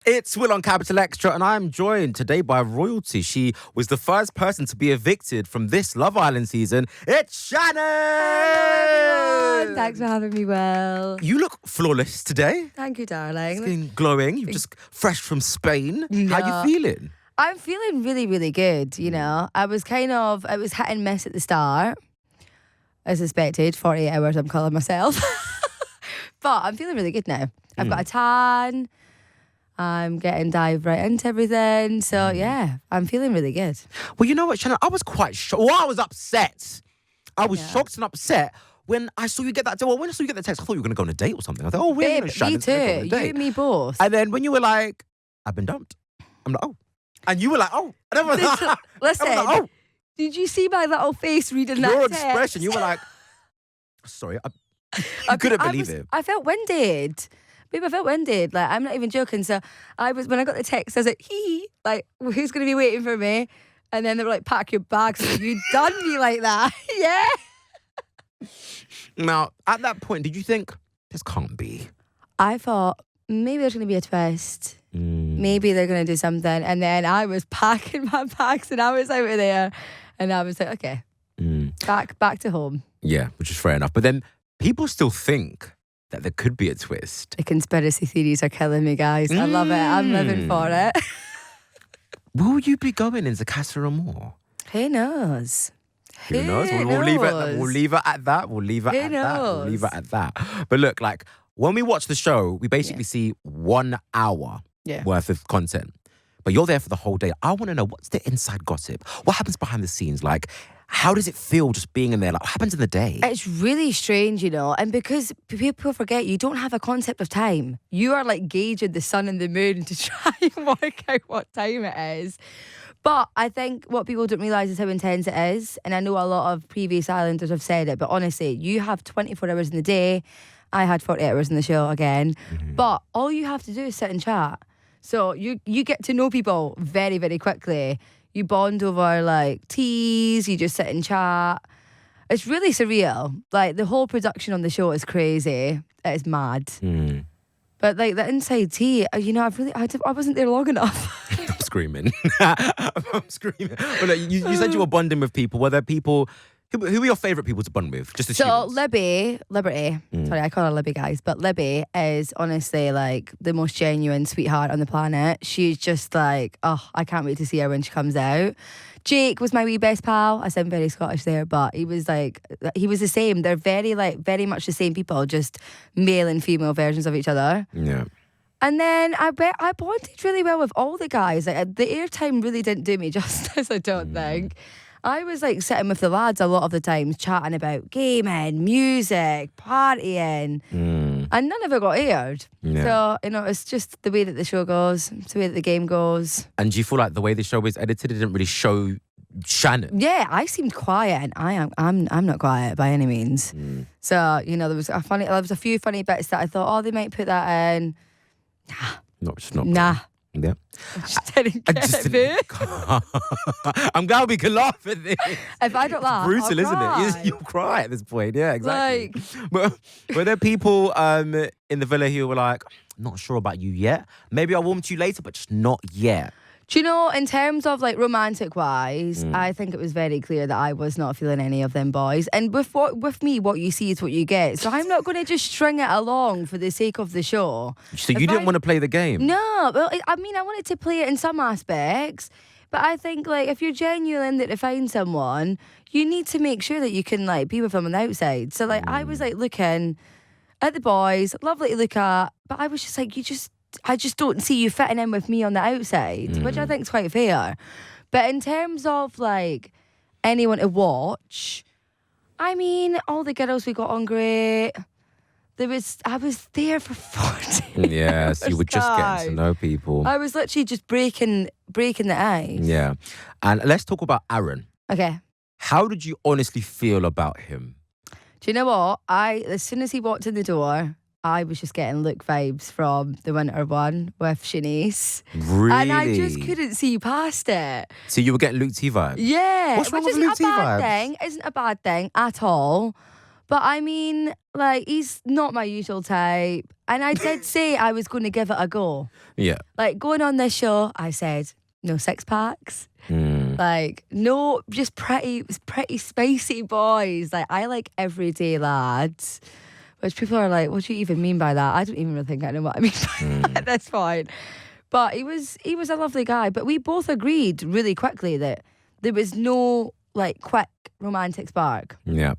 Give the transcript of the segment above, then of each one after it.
It's Will on Capital XTRA, and I'm joined today by royalty. She was the first person to be evicted from this Love Island season. It's Shannon! Hello, everyone. Thanks for having me, Will. You look flawless today. Thank you, darling. Skin glowing. You're just fresh from Spain. No. How you feeling? I'm feeling really, really good, you know. It was hit and miss at the start, as expected, 48 hours I'm calling myself. But I'm feeling really good now. I've got a tan. I'm getting dived right into everything. So, yeah, I'm feeling really good. Well, you know what, Shannon? I was quite shocked. Well, I was upset. I was shocked and upset when I saw you get that. Well, when I saw you get the text, I thought you were going to go on a date or something. I thought, Babe, me too. You and me both. And then when you were like, I've been dumped. I'm like, oh. And you were like, oh. And I was like, listen, I was like, oh. Did you see my little face reading that Your text? expression, you were like, sorry. I couldn't believe it. I felt winded. Babe, I felt winded. Like, I'm not even joking. So when I got the text, I was like, like, who's going to be waiting for me? And then they were like, pack your bags. So you done me like that. Yeah. Now, at that point, did you think, this can't be? I thought, maybe there's going to be a twist. Maybe they're going to do something. And then I was packing my bags and I was out of there. And I was like, okay, back to home. Yeah, which is fair enough. But then people still think that there could be a twist. The conspiracy theories are killing me, guys. I love it. I'm living for it. Will you be going into Casa Amor? Who knows? Who knows? We'll leave it at that. We'll leave it at that. But look, like, when we watch the show, we basically see 1 hour worth of content. But you're there for the whole day. I want to know, what's the inside gossip? What happens behind the scenes? Like, how does it feel just being in there? Like, what happens in the day? It's really strange, you know, and because people forget, you don't have a concept of time. You are like gauging the sun and the moon to try and work out what time it is. But I think what people don't realise is how intense it is. And I know a lot of previous Islanders have said it, but honestly, you have 24 hours in the day. I had 48 hours in the show again. But all you have to do is sit and chat. So you get to know people very, very quickly. You bond over like teas, you just sit and chat. It's really surreal. Like, the whole production on the show is crazy. It is mad. But like the inside tea, you know, I wasn't there long enough. I'm screaming. I'm screaming. But look, you said you were bonding with people. Were there people... Who are your favourite people to bond with? Just So Liberty, sorry, I call her Libby, guys, but Libby is honestly like the most genuine sweetheart on the planet. She's just like, oh, I can't wait to see her when she comes out. Jake was my wee best pal. I sound very Scottish there, but he was the same. They're very much the same people, just male and female versions of each other. Yeah. And then I bonded really well with all the guys. Like, the airtime really didn't do me justice, I don't think. I was like sitting with the lads a lot of the times, chatting about gaming, music, partying, and none of it got aired. Yeah. So, you know, it's just the way that the show goes, it's the way that the game goes. And do you feel like the way the show is edited, it didn't really show Shannon? Yeah, I seemed quiet, and I'm not quiet by any means. So, you know, there was a few funny bits that I thought, oh, they might put that in. Nah. Yeah. I just didn't get it, boo. I'm glad we can laugh at this. If I don't laugh, brutal, I'll isn't cry. it? You'll cry at this point. Yeah, exactly. Like, were there people in the villa who were like, not sure about you yet? Maybe I'll warm to you later, but just not yet. do you know, in terms of like romantic wise, I think it was very clear that I was not feeling any of them boys. And with me, what you see is what you get. So I'm not going to just string it along for the sake of the show. So you didn't want to play the game? No, well, I mean, I wanted to play it in some aspects. But I think, like, if you're genuine to find someone, you need to make sure that you can, like, be with them on the outside. So, like, I was, like, looking at the boys, lovely to look at, but I was just like, I just don't see you fitting in with me on the outside, which I think is quite fair. But in terms of, like, anyone to watch, I mean, all the girls we got on great. I was there for 14 Yes, you were just getting to know people. I was literally just breaking the ice. Yeah. And let's talk about Aaron. Okay. How did you honestly feel about him? Do you know what? As soon as he walked in the door, I was just getting look vibes from the winter one with Shanice. Really? And I just couldn't see past it. So you were getting Luke T vibes? Yeah. What's wrong with Luke T vibes? Isn't a bad thing at all. But I mean, like, he's not my usual type. And I did say I was going to give it a go. Yeah. Like, going on this show, I said, no six packs. Like, no, just pretty spicy boys. Like, I like everyday lads. Which people are like, what do you even mean by that? I don't even really think I know what I mean by that at this point. But he was a lovely guy. But we both agreed really quickly that there was no, like, quick romantic spark. Yeah.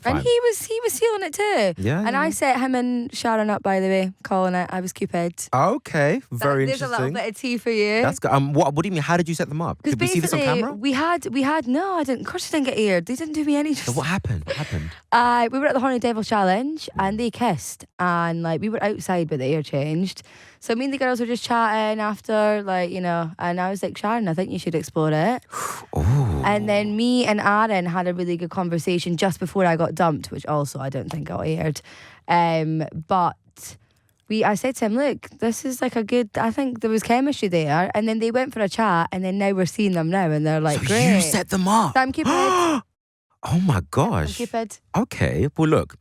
Fine. And he was feeling it too. Yeah. And I set him and Sharon up, by the way, calling it. I was Cupid. Okay. Very There's interesting. a little bit of tea for you. That's good. What do you mean? How did you set them up? Did we see this on camera? We had no, I didn't. Of course, I didn't get aired. They didn't do me any justice. So what happened? We were at the Horny Devil Challenge and they kissed, and like we were outside, but the air changed. So me and the girls were just chatting after, like, you know, and I was like, Sharon, I think you should explore it. Ooh. And then me and Aaron had a really good conversation just before I got dumped, which also I don't think got aired. But I said to him, look, this is like I think there was chemistry there. And then they went for a chat, and then now we're seeing them now, and they're like, so great. You set them up. So I'm Cupid. Oh my gosh. I'm Cupid. Okay. Well, look,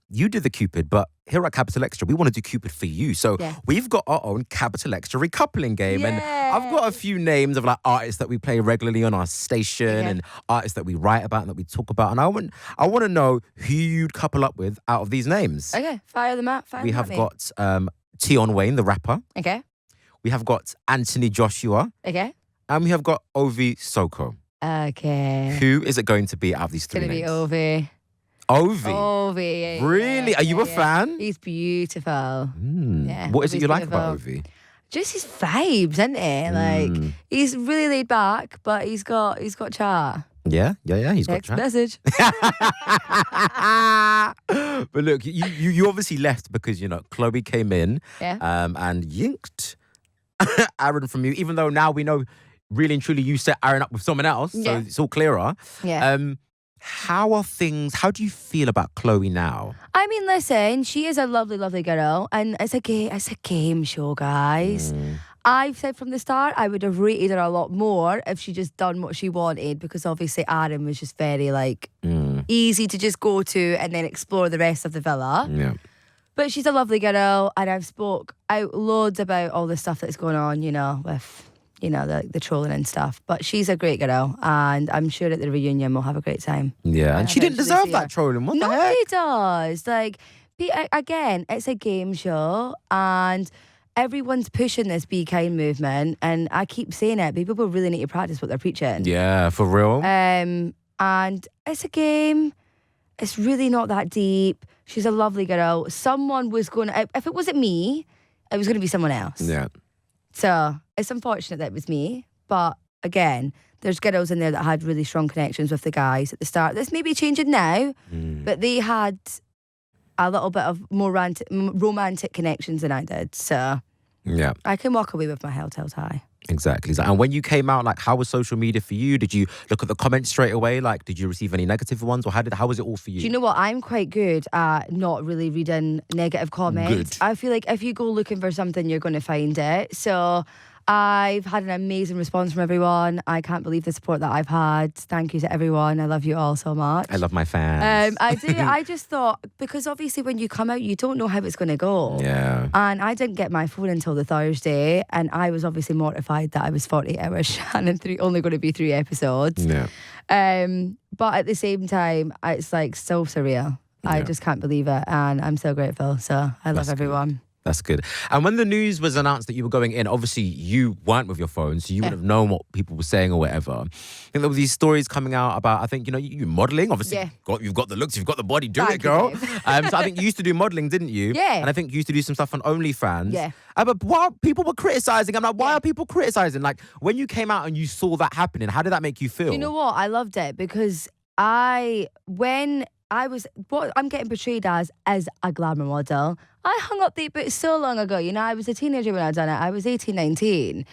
you did the Cupid, but here at Capital Extra, we want to do Cupid for you. So we've got our own Capital Extra recoupling game. And I've got a few names of like artists that we play regularly on our station and artists that we write about and that we talk about. And I want to know who you'd couple up with out of these names. Okay, fire them out. We have got Tion Wayne, the rapper. Okay. We have got Anthony Joshua. Okay. And we have got Ovi Soko. Okay. Who is it going to be out of these three names? It's going to be Ovi. Ovi? Really? Are you a fan? He's beautiful. Yeah. What is it you like about Ovi? Just his vibes, isn't it? Like, he's really laid back, but he's got chat. Yeah. He's got chat. Message. But look, you obviously left because, you know, Chloe came in and yinked Aaron from you, even though now we know really and truly you set Aaron up with someone else, so it's all clearer. Yeah. How do you feel about Chloe now? I mean, listen, she is a lovely, lovely girl, and it's a game show, guys. I've said from the start I would have rated her a lot more if she just done what she wanted, because obviously Aaron was just very like easy to just go to and then explore the rest of the villa. Yeah. But she's a lovely girl, and I've spoke out loads about all the stuff that's going on, you know, with, you know, the trolling and stuff. But she's a great girl, and I'm sure at the reunion we'll have a great time. Yeah, and she didn't deserve that trolling. What the heck? Nobody does. Like, again, it's a game show, and everyone's pushing this Be Kind movement, and I keep saying it, but people really need to practice what they're preaching. Yeah, for real. And it's a game. It's really not that deep. She's a lovely girl. Someone was going to, if it wasn't me, it was going to be someone else. Yeah. So it's unfortunate that it was me. But again, there's girls in there that had really strong connections with the guys at the start. This may be changing now, but they had a little bit of more romantic connections than I did. So yeah, I can walk away with my held high. Exactly. And when you came out, like, how was social media for you? Did you look at the comments straight away? Like, did you receive any negative ones, or how was it all for you? Do you know what? I'm quite good at not really reading negative comments. Good. I feel like if you go looking for something, you're going to find it. So I've had an amazing response from everyone. I can't believe the support that I've had. Thank you to everyone. I love you all so much. I love my fans. I do. I just thought, because obviously when you come out, you don't know how it's going to go. Yeah. And I didn't get my phone until the Thursday, and I was obviously mortified that I was 48 hours Shannon, only going to be 3 episodes. Yeah. But at the same time, it's like so surreal. Yeah. I just can't believe it, and I'm so grateful. So I love everyone. Good. That's good. And when the news was announced that you were going in, obviously you weren't with your phone, so you wouldn't have known what people were saying or whatever. I think there were these stories coming out about, I think, you know, you modelling. Obviously, you've got the looks, you've got the body, do it, girl. So I think you used to do modelling, didn't you? Yeah. And I think you used to do some stuff on OnlyFans. Yeah. But why people were criticising? I'm like, why are people criticising? Like, when you came out and you saw that happening, how did that make you feel? You know what? I loved it because what I'm getting portrayed as a glamour model. I hung up the boot so long ago. You know, I was a teenager when I done it. I was 18, 19.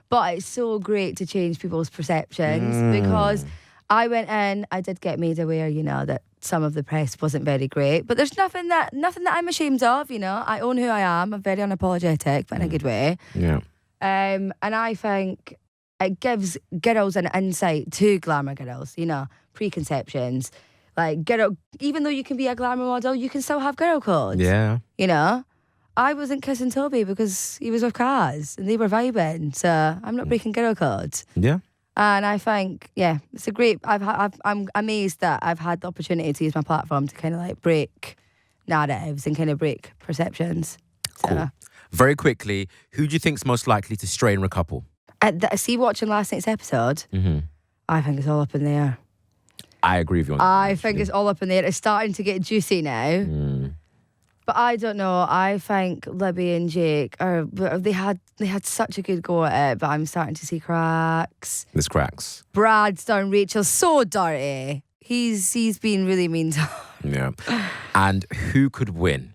But it's so great to change people's perceptions because I went in, I did get made aware, you know, that some of the press wasn't very great. But there's nothing that I'm ashamed of, you know. I own who I am. I'm very unapologetic, but in a good way. Yeah. And I think it gives girls an insight to glamour girls, you know, preconceptions. Like, girl, even though you can be a glamour model, you can still have girl code. Yeah. You know? I wasn't kissing Toby because he was with Kaz and they were vibing. So I'm not breaking girl code. Yeah. And I think, yeah, it's a great. I'm amazed that I've had the opportunity to use my platform to kind of like break narratives and kind of break perceptions. So. Cool. Very quickly, who do you think's most likely to stray and recouple? See, watching last night's episode, I think it's all up in the air. I agree with you on that. I think it's all up in the air. It's starting to get juicy now. But I don't know. I think Libby and Jake they had such a good go at it, but I'm starting to see cracks. There's cracks. Brad's done Rachel so dirty. He's been really mean to her. Yeah. And who could win?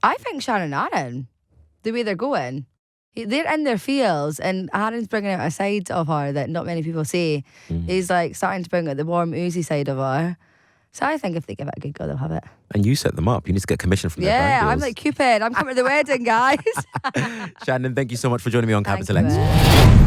I think Sharon and Aaron, the way they're going. They're in their fields, and Aaron's bringing out a side of her that not many people see. He's like starting to bring out the warm, oozy side of her. So I think if they give it a good go, they'll have it. And you set them up. You need to get commission from their brand deals. Yeah, I'm like Cupid. I'm coming to the wedding, guys. Shannon, thank you so much for joining me on Capital X.